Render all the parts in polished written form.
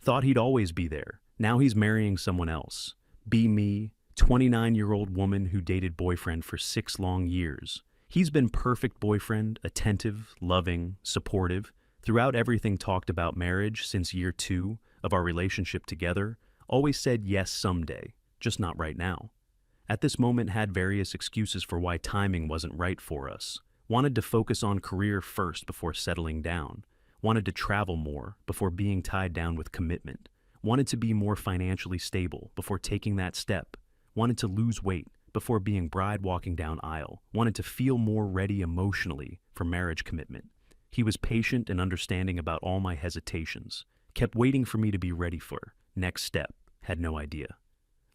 Thought he'd always be there. Now he's marrying someone else. Be me, 29-year-old woman who dated boyfriend for 6 long years. He's been perfect boyfriend, attentive, loving, supportive, throughout everything talked about marriage since year 2 of our relationship together, always said yes someday, just not right now. At this moment had various excuses for why timing wasn't right for us. Wanted to focus on career first before settling down. Wanted to travel more before being tied down with commitment. Wanted to be more financially stable before taking that step. Wanted to lose weight before being bride walking down aisle. Wanted to feel more ready emotionally for marriage commitment. He was patient and understanding about all my hesitations. Kept waiting for me to be ready for next step. Had no idea.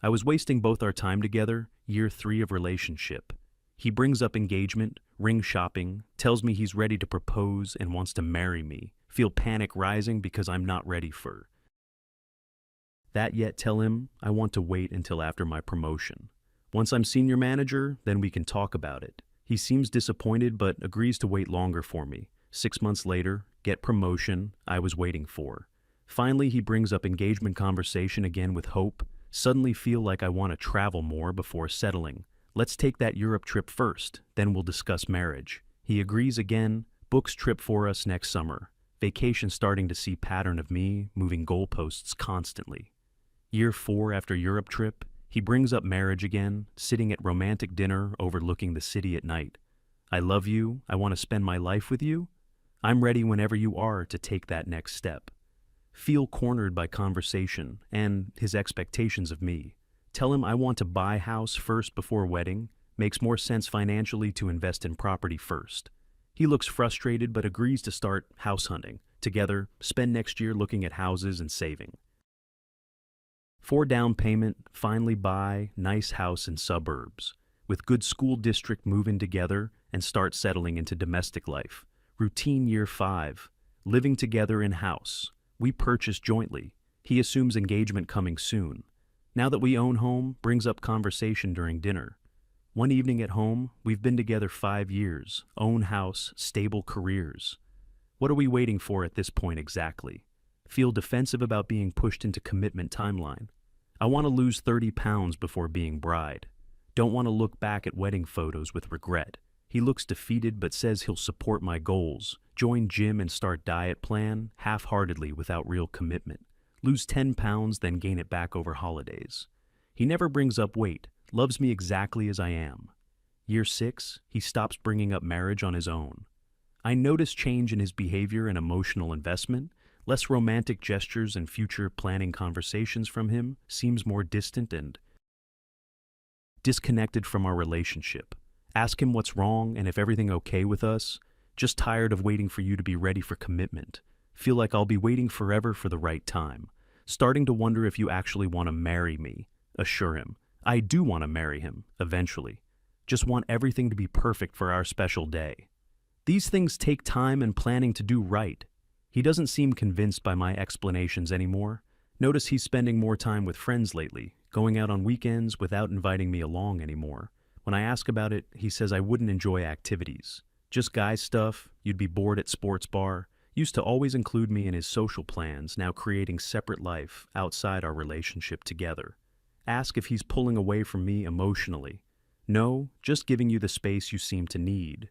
I was wasting both our time together, year 3 of relationship. He brings up engagement, ring shopping, tells me he's ready to propose and wants to marry me. Feel panic rising because I'm not ready for that yet. Tell him I want to wait until after my promotion. Once I'm senior manager, then we can talk about it. He seems disappointed but agrees to wait longer for me. 6 months later, get promotion I was waiting for. Finally, he brings up engagement conversation again with hope. Suddenly feel like I want to travel more before settling. Let's take that Europe trip first, then we'll discuss marriage. He agrees again, books trip for us next summer. Vacation starting to see pattern of me moving goalposts constantly. Year 4 after Europe trip, he brings up marriage again, sitting at romantic dinner overlooking the city at night. I love you, I want to spend my life with you. I'm ready whenever you are to take that next step. Feel cornered by conversation and his expectations of me. Tell him I want to buy house first before wedding. Makes more sense financially to invest in property first. He looks frustrated but agrees to start house hunting. Together, spend next year looking at houses and saving. For down payment, finally buy nice house in suburbs. With good school district, move in together and start settling into domestic life. Routine year 5. Living together in house. We purchase jointly. He assumes engagement coming soon. Now that we own home, brings up conversation during dinner. One evening at home, we've been together 5 years, own house, stable careers. What are we waiting for at this point exactly? Feel defensive about being pushed into commitment timeline. I want to lose 30 pounds before being bride. Don't want to look back at wedding photos with regret. He looks defeated but says he'll support my goals. Join gym and start diet plan, half-heartedly without real commitment. Lose 10 pounds, then gain it back over holidays. He never brings up weight, loves me exactly as I am. Year 6, he stops bringing up marriage on his own. I notice change in his behavior and emotional investment, less romantic gestures and future planning conversations from him, seems more distant and disconnected from our relationship. Ask him what's wrong and if everything okay with us. Just tired of waiting for you to be ready for commitment. Feel like I'll be waiting forever for the right time. Starting to wonder if you actually want to marry me. Assure him, I do want to marry him, eventually. Just want everything to be perfect for our special day. These things take time and planning to do right. He doesn't seem convinced by my explanations anymore. Notice he's spending more time with friends lately, going out on weekends without inviting me along anymore. When I ask about it, he says I wouldn't enjoy activities. Just guy stuff, you'd be bored at sports bar. Used to always include me in his social plans, now creating separate life outside our relationship together. Ask if he's pulling away from me emotionally. No, just giving you the space you seem to need.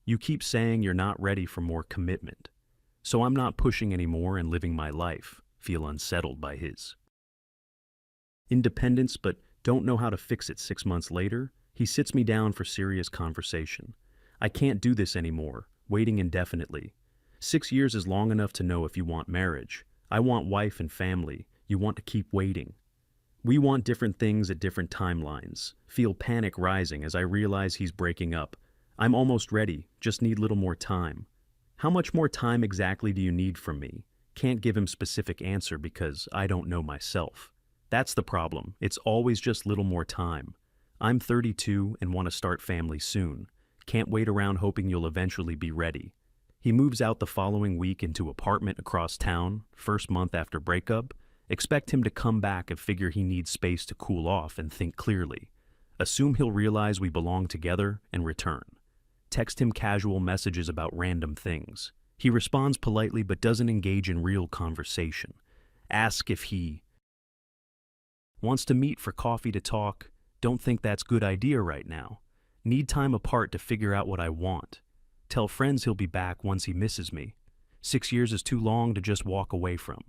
You keep saying you're not ready for more commitment. So I'm not pushing anymore and living my life. Feel unsettled by his independence but don't know how to fix it. 6 months later, he sits me down for serious conversation. I can't do this anymore, waiting indefinitely. 6 years is long enough to know if you want marriage. I want wife and family. You want to keep waiting. We want different things at different timelines. Feel panic rising as I realize he's breaking up. I'm almost ready, just need little more time. How much more time exactly do you need from me? Can't give him specific answer because I don't know myself. That's the problem. It's always just little more time. I'm 32 and want to start family soon. Can't wait around hoping you'll eventually be ready. He moves out the following week into apartment across town, first month after breakup. Expect him to come back and figure he needs space to cool off and think clearly. Assume he'll realize we belong together and return. Text him casual messages about random things. He responds politely but doesn't engage in real conversation. Ask if he wants to meet for coffee to talk. Don't think that's good idea right now. Need time apart to figure out what I want. Tell friends he'll be back once he misses me. 6 years is too long to just walk away from.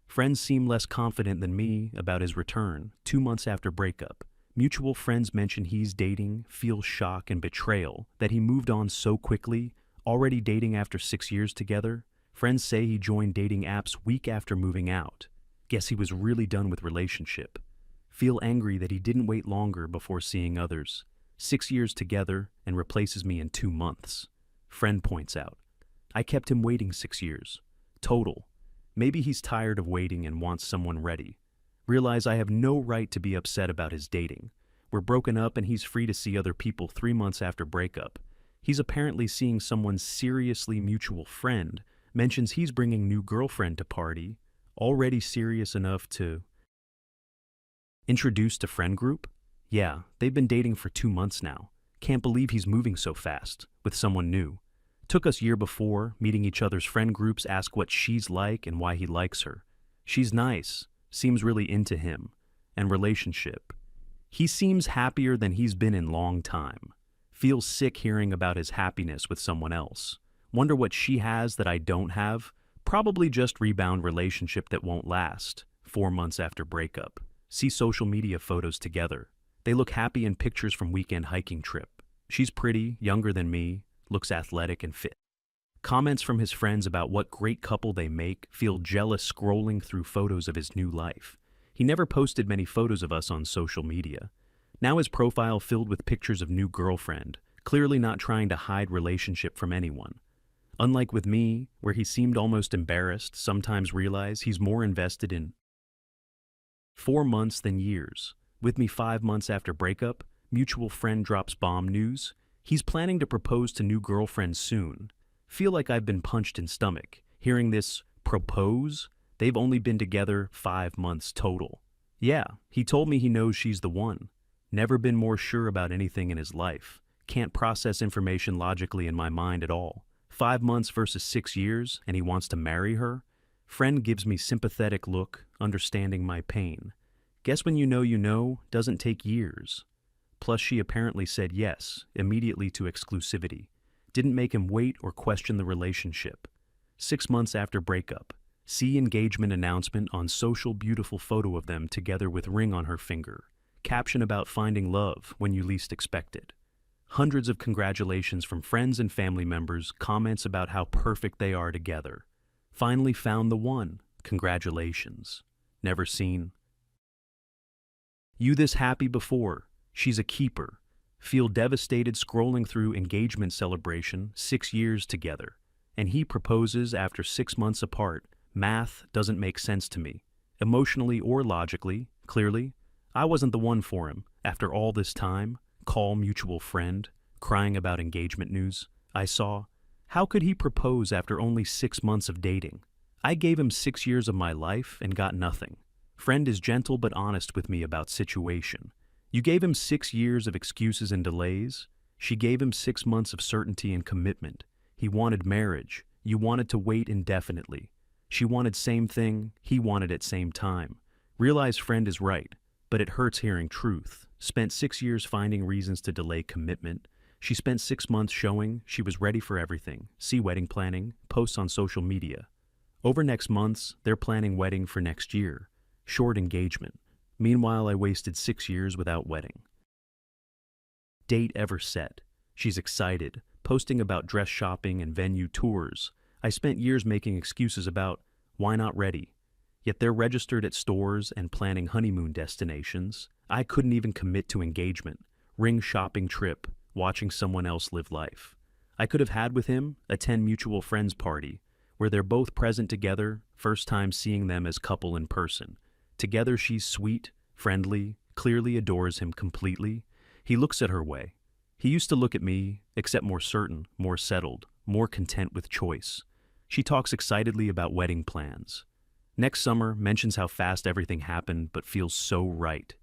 Friends seem less confident than me about his return, 2 months after breakup. Mutual friends mention he's dating, feel shock and betrayal that he moved on so quickly, already dating after 6 years together. Friends say he joined dating apps week after moving out. Guess he was really done with relationship. Feel angry that he didn't wait longer before seeing others. 6 years together and replaces me in 2 months. Friend points out, I kept him waiting 6 years. Total. Maybe he's tired of waiting and wants someone ready. Realize I have no right to be upset about his dating. We're broken up and he's free to see other people 3 months after breakup. He's apparently seeing someone's seriously mutual friend, mentions he's bringing new girlfriend to party, already serious enough to introduce to friend group? Yeah, they've been dating for 2 months now. Can't believe he's moving so fast, with someone new. Took us year before, meeting each other's friend groups, ask what she's like and why he likes her. She's nice, seems really into him, and relationship. He seems happier than he's been in long time. Feels sick hearing about his happiness with someone else. Wonder what she has that I don't have. Probably just rebound relationship that won't last. 4 months after breakup. See social media photos together. They look happy in pictures from weekend hiking trip. She's pretty, younger than me, looks athletic and fit. Comments from his friends about what great couple they make, feel jealous scrolling through photos of his new life. He never posted many photos of us on social media. Now his profile filled with pictures of new girlfriend, clearly not trying to hide relationship from anyone. Unlike with me, where he seemed almost embarrassed, sometimes realize he's more invested in 4 months than years. With me 5 months after breakup, mutual friend drops bomb news. He's planning to propose to new girlfriend soon. Feel like I've been punched in stomach. Hearing this propose, they've only been together 5 months total. Yeah, he told me he knows she's the one. Never been more sure about anything in his life. Can't process information logically in my mind at all. 5 months versus 6 years, and he wants to marry her? Friend gives me sympathetic look, understanding my pain. Guess when you know doesn't take years. Plus she apparently said yes, immediately to exclusivity. Didn't make him wait or question the relationship. 6 months after breakup. See engagement announcement on social, beautiful photo of them together with ring on her finger. Caption about finding love when you least expect it. Hundreds of congratulations from friends and family members, comments about how perfect they are together. Finally found the one. Congratulations. Never seen you this happy before. She's a keeper. Feel devastated scrolling through engagement celebration, 6 years together. And he proposes after 6 months apart. Math doesn't make sense to me. Emotionally or logically, clearly. I wasn't the one for him. After all this time, call mutual friend, crying about engagement news. I saw. How could he propose after only 6 months of dating? I gave him 6 years of my life and got nothing. Friend is gentle but honest with me about situation. You gave him 6 years of excuses and delays. She gave him 6 months of certainty and commitment. He wanted marriage. You wanted to wait indefinitely. She wanted same thing. He wanted it same time. Realize friend is right, but it hurts hearing truth. Spent 6 years finding reasons to delay commitment. She spent 6 months showing she was ready for everything. See wedding planning, posts on social media. Over next months, they're planning wedding for next year. Short engagement. Meanwhile, I wasted 6 years without wedding. Date ever set. She's excited, posting about dress shopping and venue tours. I spent years making excuses about why not ready. Yet they're registered at stores and planning honeymoon destinations. I couldn't even commit to engagement, ring shopping trip, watching someone else live life. I could have had with him, attend mutual friends party, where they're both present together, first time seeing them as couple in person. Together she's sweet, friendly, clearly adores him completely. He looks at her way. He used to look at me, except more certain, more settled, more content with choice. She talks excitedly about wedding plans. Next summer, mentions how fast everything happened, but feels so right.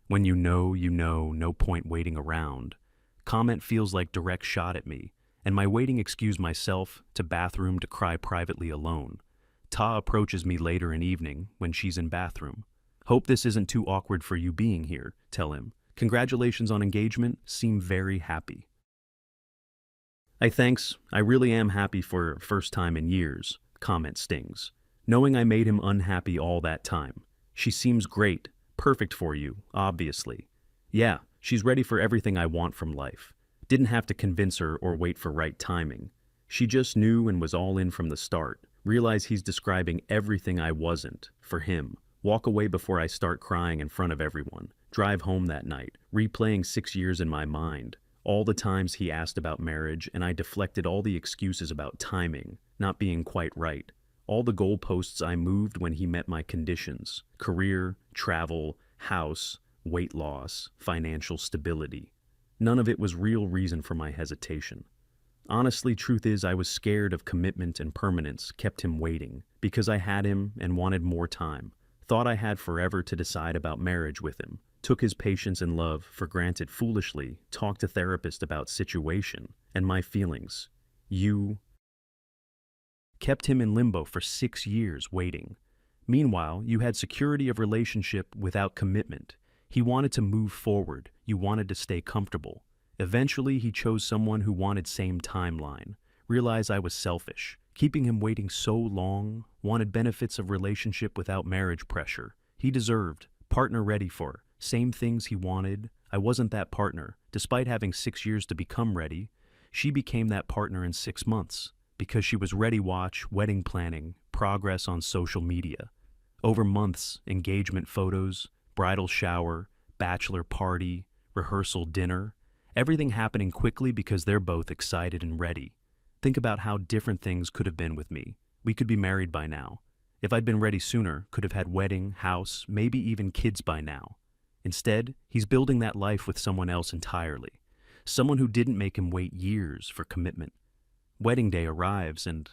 When you know, no point waiting around. Comment feels like direct shot at me, and my waiting excuse myself to bathroom to cry privately alone. Ta approaches me later in evening when she's in bathroom. Hope this isn't too awkward for you being here, tell him. Congratulations on engagement, seem very happy. I really am happy for first time in years, comment stings. Knowing I made him unhappy all that time. She seems great, perfect for you, obviously. Yeah, she's ready for everything I want from life. Didn't have to convince her or wait for right timing. She just knew and was all in from the start. Realize he's describing everything I wasn't, for him. Walk away before I start crying in front of everyone. Drive home that night, replaying 6 years in my mind. All the times he asked about marriage and I deflected all the excuses about timing, not being quite right. All the goalposts I moved when he met my conditions. Career, travel, house, weight loss, financial stability. None of it was real reason for my hesitation. Honestly, truth is I was scared of commitment and permanence kept him waiting because I had him and wanted more time. Thought I had forever to decide about marriage with him. Took his patience and love for granted foolishly. Talked to therapist about situation and my feelings. You kept him in limbo for 6 years waiting. Meanwhile, you had security of relationship without commitment. He wanted to move forward. You wanted to stay comfortable. Eventually, he chose someone who wanted same timeline. Realized I was selfish. Keeping him waiting so long, wanted benefits of relationship without marriage pressure. He deserved, partner ready for, same things he wanted. I wasn't that partner. Despite having 6 years to become ready, she became that partner in 6 months. Because she was ready watch, wedding planning, progress on social media. Over months, engagement photos, bridal shower, bachelor party, rehearsal dinner, everything happening quickly because they're both excited and ready. Think about how different things could have been with me. We could be married by now. If I'd been ready sooner, could have had wedding, house, maybe even kids by now. Instead, he's building that life with someone else entirely. Someone who didn't make him wait years for commitment. Wedding day arrives and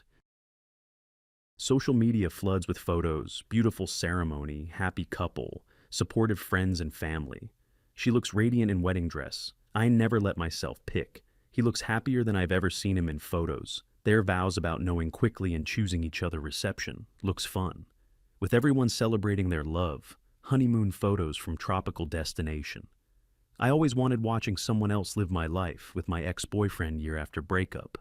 social media floods with photos, beautiful ceremony, happy couple, supportive friends and family. She looks radiant in wedding dress. I never let myself pick. He looks happier than I've ever seen him in photos. Their vows about knowing quickly and choosing each other reception looks fun. With everyone celebrating their love, honeymoon photos from tropical destination. I always wanted watching someone else live my life with my ex-boyfriend year after breakup.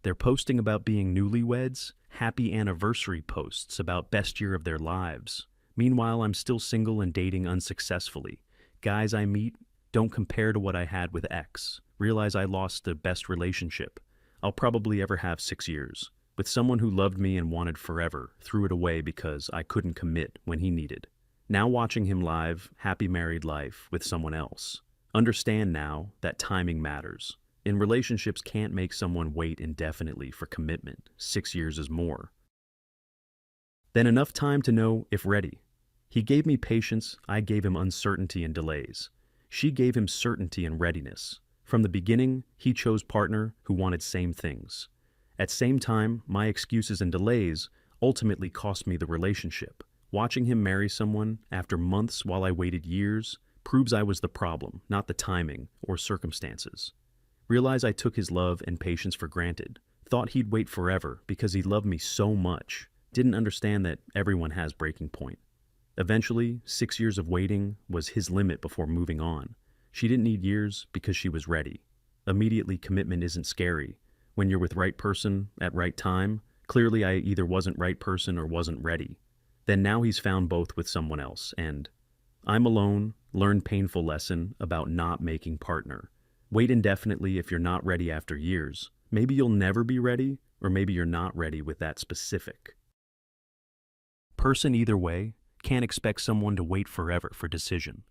They're posting about being newlyweds, happy anniversary posts about best year of their lives. Meanwhile, I'm still single and dating unsuccessfully. Guys I meet don't compare to what I had with ex. Realize I lost the best relationship I'll probably ever have 6 years. With someone who loved me and wanted forever, threw it away because I couldn't commit when he needed. Now watching him live, happy married life with someone else. Understand now that timing matters. In relationships can't make someone wait indefinitely for commitment. 6 years is more. Then enough time to know if ready. He gave me patience, I gave him uncertainty and delays. She gave him certainty and readiness. From the beginning, he chose partner who wanted same things. At same time, my excuses and delays ultimately cost me the relationship. Watching him marry someone after months while I waited years proves I was the problem, not the timing or circumstances. Realize I took his love and patience for granted. Thought he'd wait forever because he loved me so much. Didn't understand that everyone has breaking point. Eventually, 6 years of waiting was his limit before moving on. She didn't need years because she was ready. Immediately, commitment isn't scary. When you're with right person at right time, clearly I either wasn't right person or wasn't ready. Then now he's found both with someone else, and I'm alone, learned painful lesson about not making partner. Wait indefinitely if you're not ready after years. Maybe you'll never be ready, or maybe you're not ready with that specific person. Either way, can't expect someone to wait forever for decision.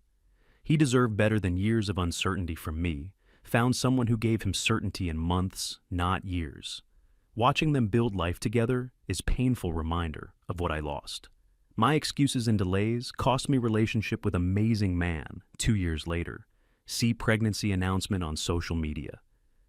He deserved better than years of uncertainty from me, found someone who gave him certainty in months, not years. Watching them build life together is a painful reminder of what I lost. My excuses and delays cost me relationship with amazing man 2 years later. See pregnancy announcement on social media.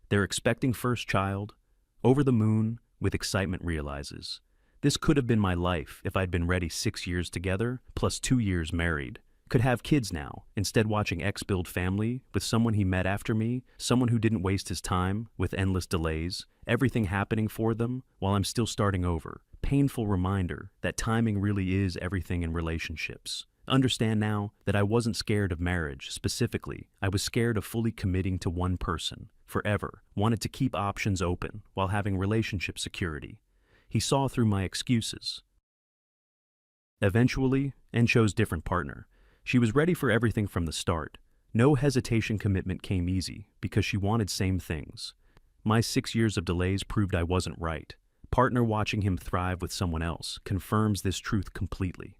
They're expecting first child, over the moon, with excitement realizes. This could have been my life if I'd been ready 6 years together, plus 2 years married. Could have kids now, instead watching ex build family with someone he met after me, someone who didn't waste his time with endless delays, everything happening for them while I'm still starting over. painful reminder that timing really is everything in relationships. Understand now that I wasn't scared of marriage specifically. I was scared of fully committing to one person forever, wanted to keep options open while having relationship security. He saw through my excuses. Eventually, and chose different partner. She was ready for everything from the start. No hesitation commitment came easy because she wanted same things. My 6 years of delays proved I wasn't right. Partner watching him thrive with someone else confirms this truth completely.